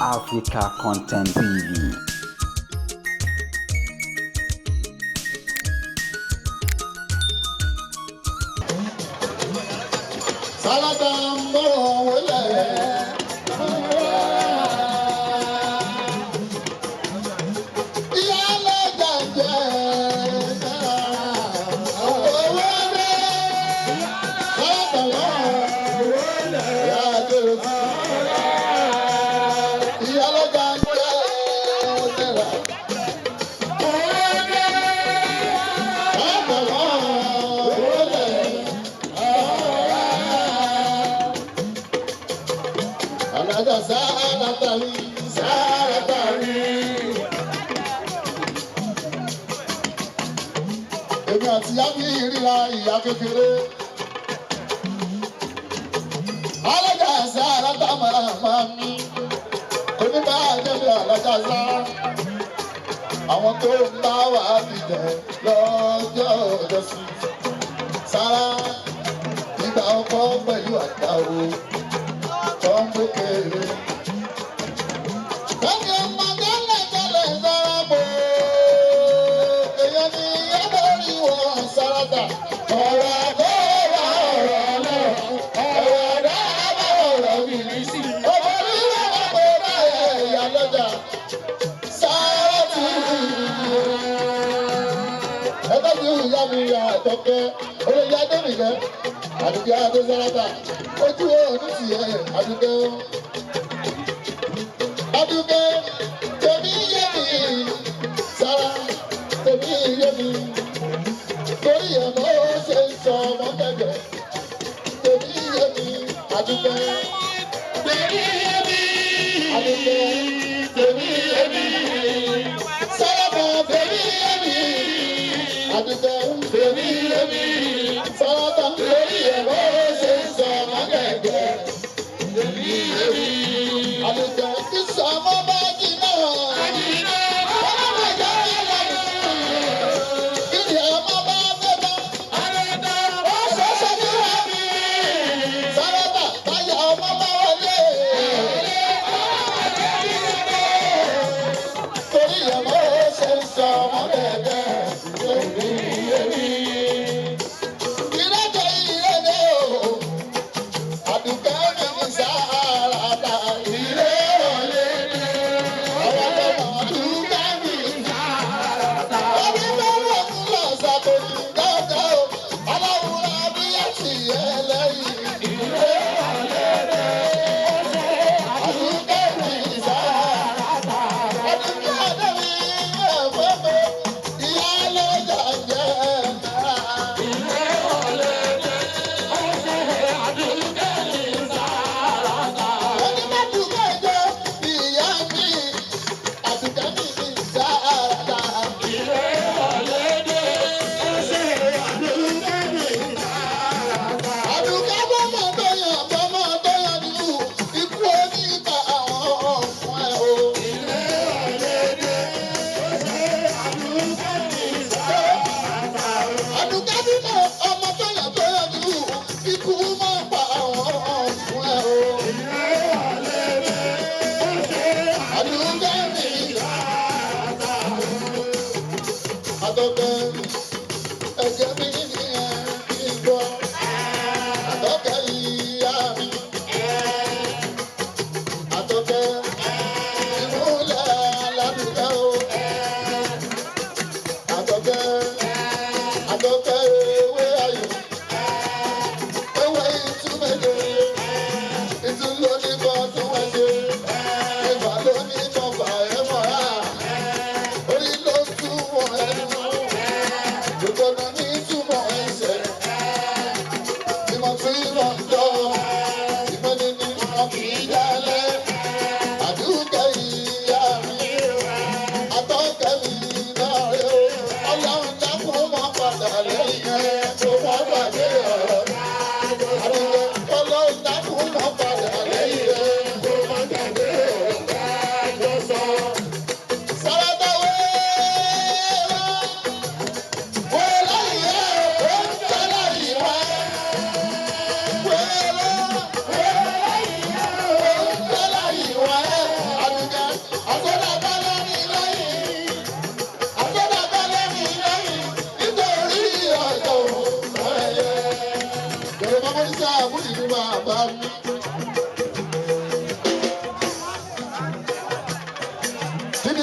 Africa Content TV. Èmi àti Yábí ríra ìyá kékeré. Alájà ẹ̀sẹ̀ aláta màmá mi. Oníbà jẹ́bi alájà sá. Àwọn tó ń bá wà dìde lọ́jọ́ ọjọ́sí. Sára ìgbà ọkọ pẹ̀lú àgbà o. Tó ń gbókèrè. Àtọ́kẹ́ olóyè adémìlẹ́ àdùkẹ́ adéṣálábà ojú òní tiẹ̀ àdùkẹ́ o. Àdùkẹ́ tèmi yé mi sára tèmi yé mi torí ẹ̀ mọ́ ṣe ń sọ ọmọ kẹ̀kẹ́ tèmi yé mi àdùkẹ́ tèmi yé mi àdùkẹ́ tèmi yé mi sálábà tèmi yé mi àdùkẹ́.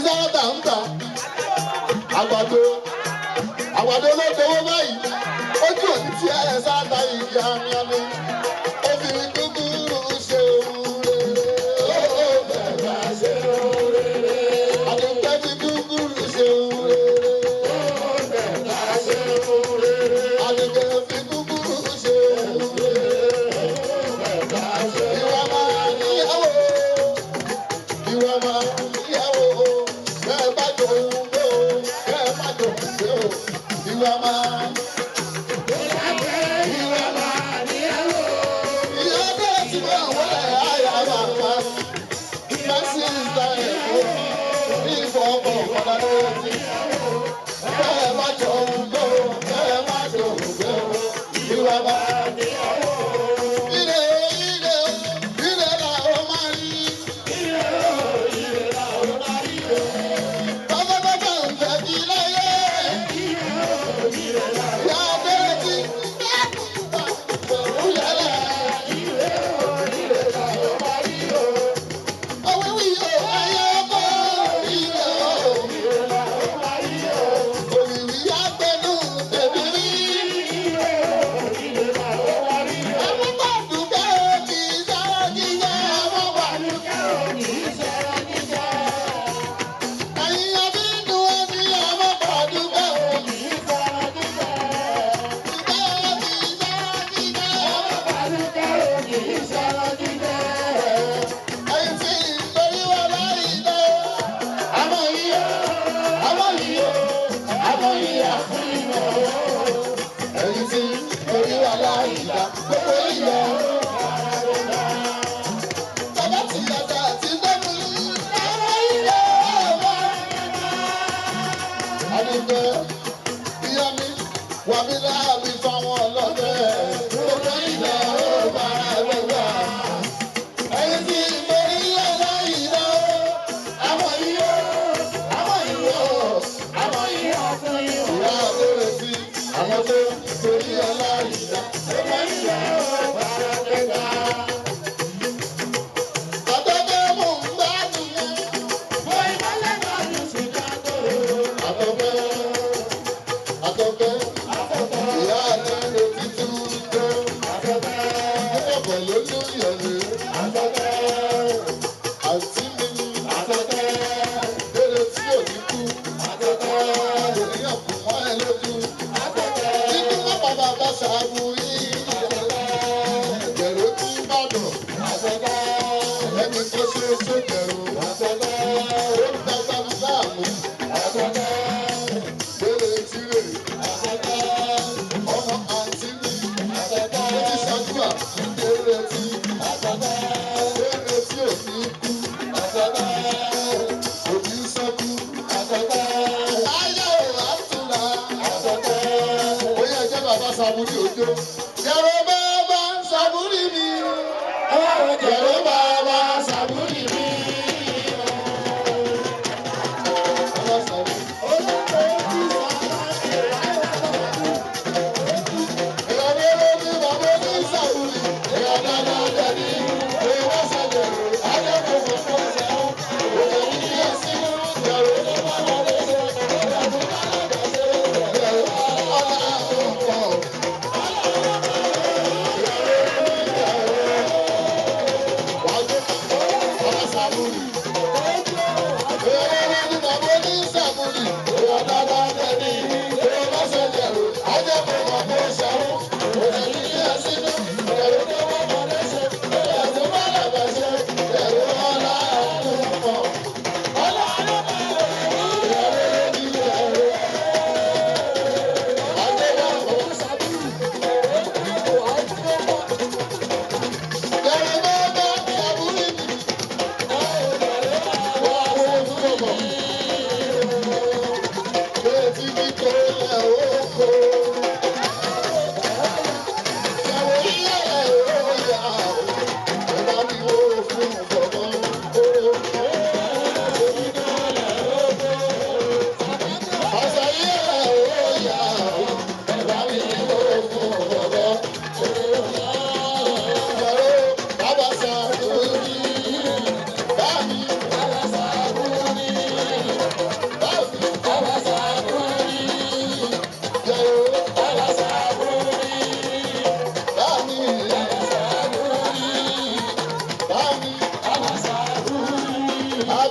sára tà ń tà àgbàdo àgbàdo ló dowó báyìí ojú òní tí ẹ sáta ìyá mi àmì obìnrin kúkúrú ṣe òun rere ó bẹ̀rẹ̀ ṣe òun rere àdùnkẹ́ ti kúkúrú ṣe òun rere ó bẹ̀rẹ̀ ṣe òun rere àdùnkẹ́ fi kúkúrú ṣe òun rere ó bẹ̀rẹ̀ ṣe ìwà máa níyàwó ìwà máa níyàwó bẹ́ẹ̀ bá jọ òun gbé o bẹ́ẹ̀ bá jọ òun gbé o ìwà máa.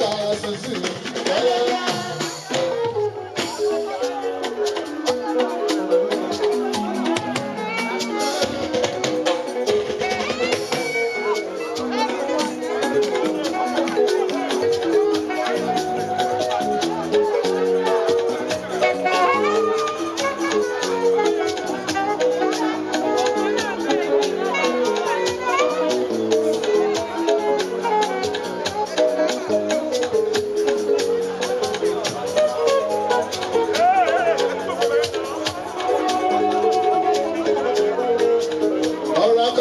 bàbá ṣoṣo.